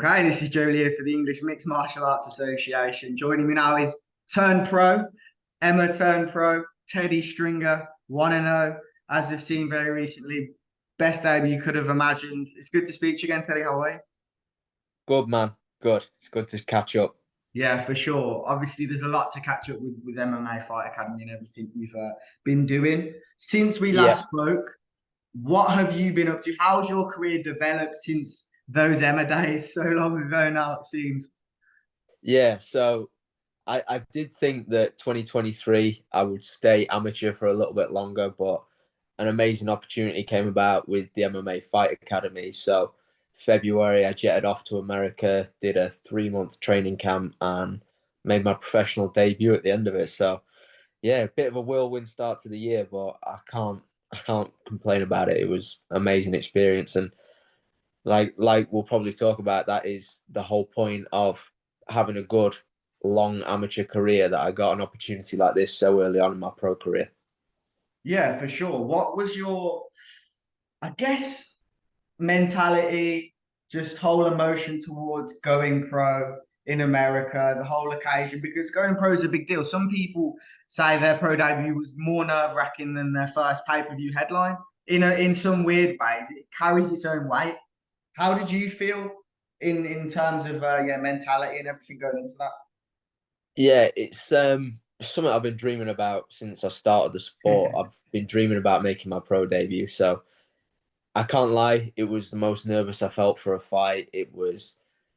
Okay, this is Jolie here for the English Mixed Martial Arts Association. Joining me now is turned pro, Emma turned pro, Teddy Stringer, 1-0, as we've seen very recently. Best debut you could have imagined. It's good to speak to you again, Teddy. How are you? Good man, good. It's good to catch up. Yeah, for sure. Obviously, there's a lot to catch up with MMA Fight Academy and everything you've been doing. Since we Yeah, last spoke, what have you been up to? How's your career developed since those Emma days so long ago now, it seems? yeah. So I did think that 2023 I would stay amateur for a little bit longer, but an amazing opportunity came about with the MMA Fight Academy. So February I jetted off to America, did a 3 month training camp, and made my professional debut at the end of it. So yeah, a bit of a whirlwind start to the year, but I can't complain about it. It was an amazing experience, and like we'll probably talk about, that is the whole point of having a good long amateur career, that I got an opportunity like this so early on in my pro career. Yeah, for sure. What was your, I guess, mentality, just whole emotion towards going pro in America, the whole occasion? Because going pro is a big deal. Some people say their pro debut was more nerve-wracking than their first pay-per-view headline. In some weird ways, it carries its own weight. How did you feel in terms of mentality and everything going into that? Yeah, it's something I've been dreaming about since I started the sport. I've been dreaming about making my pro debut, so I can't lie, it was the most nervous I felt for a fight. It was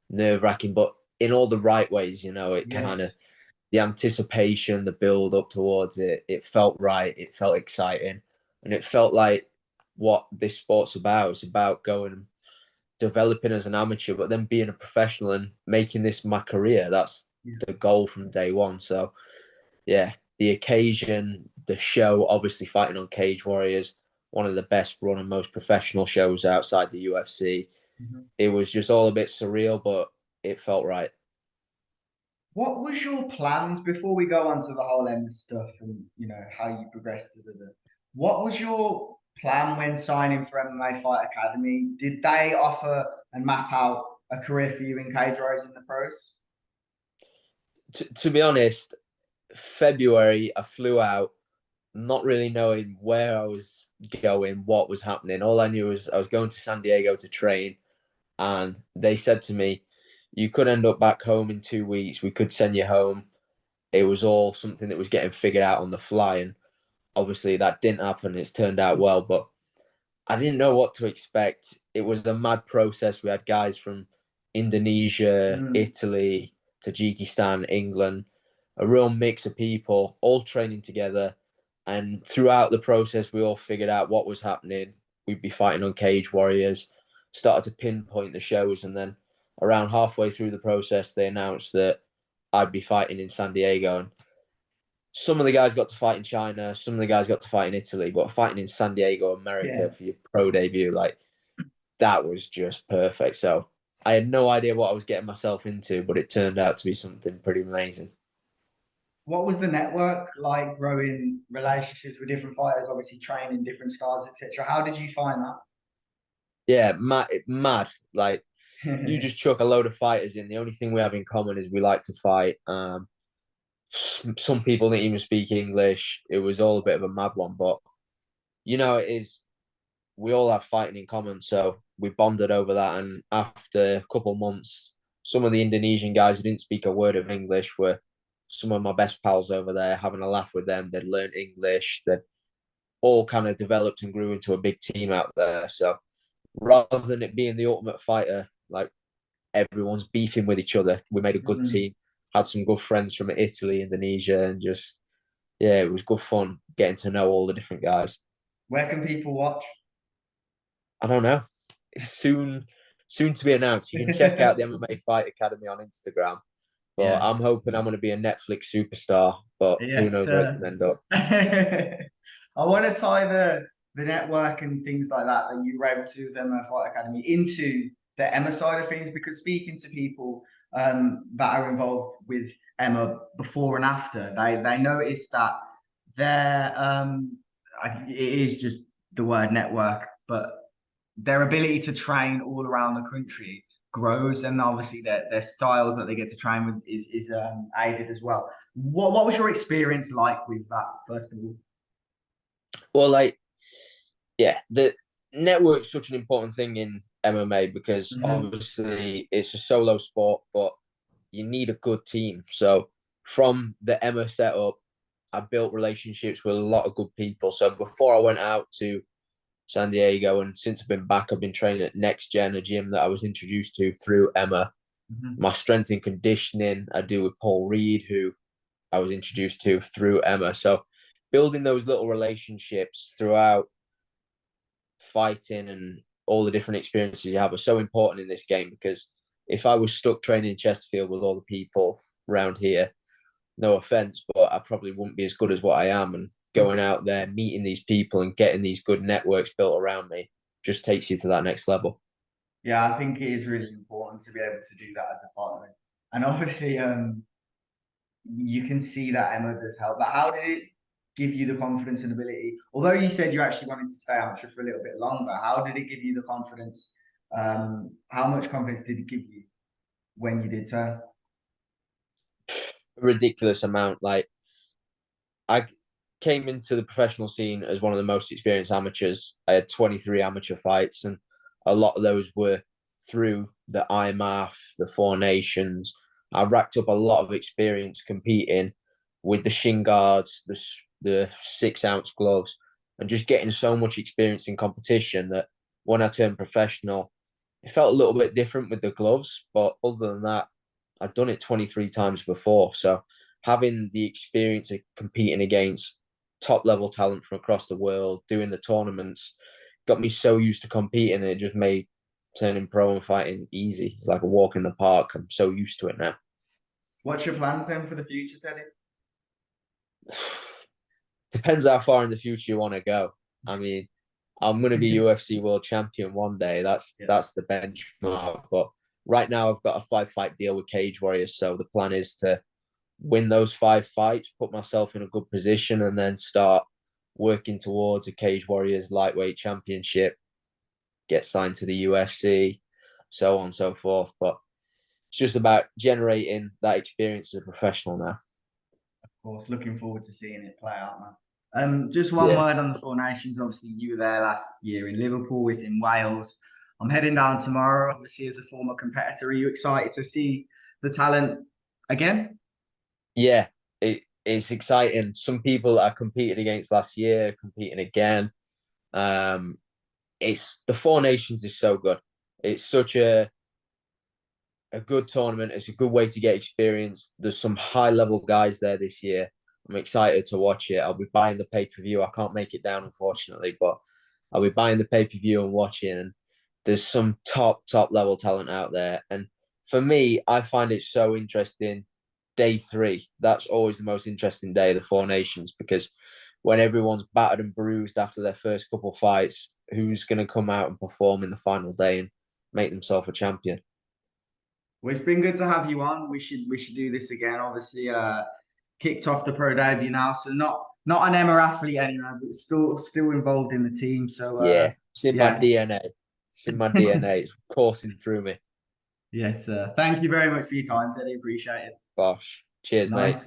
nerve wracking, but in all the right ways. It kind of, Yes. the anticipation, the build up towards it, it felt right. It felt exciting. And it felt like what this sport's about. It's about going, developing as an amateur, but then being a professional and making this my career. That's the goal from day one. So, yeah, the occasion, the show, obviously fighting on Cage Warriors, one of the best run and most professional shows outside the UFC. Mhm. It was just all a bit surreal, but it felt right. What was your plans before we go on to the whole end stuff and how you progressed to the what was your plan when signing for MMA Fight Academy? Did they offer and map out a career for you in cage rise in the pros? To be honest, February, I flew out, not really knowing where I was going, what was happening. All I knew was I was going to San Diego to train, and they said to me, "You could end up back home in 2 weeks. We could send you home." It was all something that was getting figured out on the fly, and obviously that didn't happen. It's turned out well, but I didn't know what to expect. It was a mad process. We had guys from Indonesia, Mm. Italy, Tajikistan, England, a real mix of people all training together. And throughout the process, we all figured out what was happening. We'd be fighting on Cage Warriors, started to pinpoint the shows. And then around halfway through the process, they announced that I'd be fighting in San Diego. And some of the guys got to fight in China, some of the guys got to fight in Italy, but fighting in San Diego, America Yeah. for your pro debut, like, that was just perfect. So I had no idea what I was getting myself into, but it turned out to be something pretty amazing. What was the network like growing relationships with different fighters, obviously training different styles, etc.? How did you find Yeah, mad, mad. Like, you that? just chuck a load of fighters in. The only thing we have in common is we like to fight. Some people didn't even speak English. It was all a bit of a mad one, but it is. We all have fighting in common, so we bonded over that. And after a couple of months, some of the Indonesian guys who didn't speak a word of English were some of my best pals over there, having a laugh with them. They'd learned English. They'd all kind of developed and grew into a big team out there. So rather than it being the ultimate fighter, like, everyone's beefing with each other, we made a good Mhm. team. Had some good friends from Italy, Indonesia, and just, yeah, it was good fun getting to know all the different guys. Where can people watch? I don't know. It's soon to be announced. You can check out the MMA Fight Academy on Instagram. But Yeah. I'm hoping I'm going to be a Netflix superstar. But who Yes, knows where it's sir. going to end up? I want to tie the network and things like that that you were able to with the MMA Fight Academy into the Emma side of things, because speaking to people that are involved with Emma before and after, they notice that it is just the word network, but their ability to train all around the country grows, and obviously their styles that they get to train with is aided as well. What was your experience like with that, first of all? Well, like, yeah, the network's such an important thing in MMA because Hmm. obviously it's a solo sport, but you need a good team. So from the Emma setup, I built relationships with a lot of good people. So before I went out to San Diego, and since I've been back, I've been training at Next Gen, a gym that I was introduced to through Emma. Hmm. My strength and conditioning I do with Paul Reed, who I was introduced to through Emma. So building those little relationships throughout fighting and all the different experiences you have are so important in this game, because if I was stuck training in Chesterfield with all the people around here, no offense, but I probably wouldn't be as good as what I am. And going out there, meeting these people and getting these good networks built around me just takes you to that next level. Yeah, I think it is really important to be able to do that as a fighter, and obviously, you can see that Emma does help. But how did it give you the confidence and ability? Although you said you actually wanted to stay amateur for a little bit longer, how did it give you the confidence? How much confidence did it give you when you did turn? A ridiculous amount. Like, I came into the professional scene as one of the most experienced amateurs. I had 23 amateur fights, and a lot of those were through the IMAF, the Four Nations. I racked up a lot of experience competing with the shin guards, the 6 ounce gloves, and just getting so much experience in competition that when I turned professional, it felt a little bit different with the gloves. But other than that, I'd done it 23 times before. So having the experience of competing against top level talent from across the world, doing the tournaments, got me so used to competing. It just made turning pro and fighting easy. It's like a walk in the park. I'm so used to it now. What's your plans then for the future, Teddy? Depends how far in the future you want to go. I mean, I'm going to be UFC world champion one day. Yeah. That's the benchmark. But right now, I've got a 5 fight deal with Cage Warriors. So the plan is to win those 5 fights, put myself in a good position, and then start working towards a Cage Warriors lightweight championship, get signed to the UFC, so on and so forth. But it's just about generating that experience as a professional now. Of course, looking forward to seeing it play out, man. Just one Yeah. word on the Four Nations. Obviously, you were there last year in Liverpool. It's in Wales. I'm heading down tomorrow. Obviously, as a former competitor, are you excited to see the talent again? Yeah, it's exciting. Some people I competed against last year, competing again. Um, it's the Four Nations is so good. It's such a good tournament. It's a good way to get experience. There's some high level guys there this year. I'm excited to watch it. I'll be buying the pay per view. I can't make it down, unfortunately, but I'll be buying the pay per view and watching. And there's some top level talent out there. And for me, I find it so interesting. Day three, that's always the most interesting day of the Four Nations, because when everyone's battered and bruised after their first couple of fights, who's going to come out and perform in the final day and make themselves a champion? Well, it's been good to have you on. We should do this again. Obviously, kicked off the pro debut now, so not an Emma athlete anymore, but still involved in the team. So Yeah, it's in my yeah, DNA. It's in my DNA. It's coursing through me. yes. Thank you very much for your time, Teddy. Appreciate it. Gosh. Cheers, mate. Nice.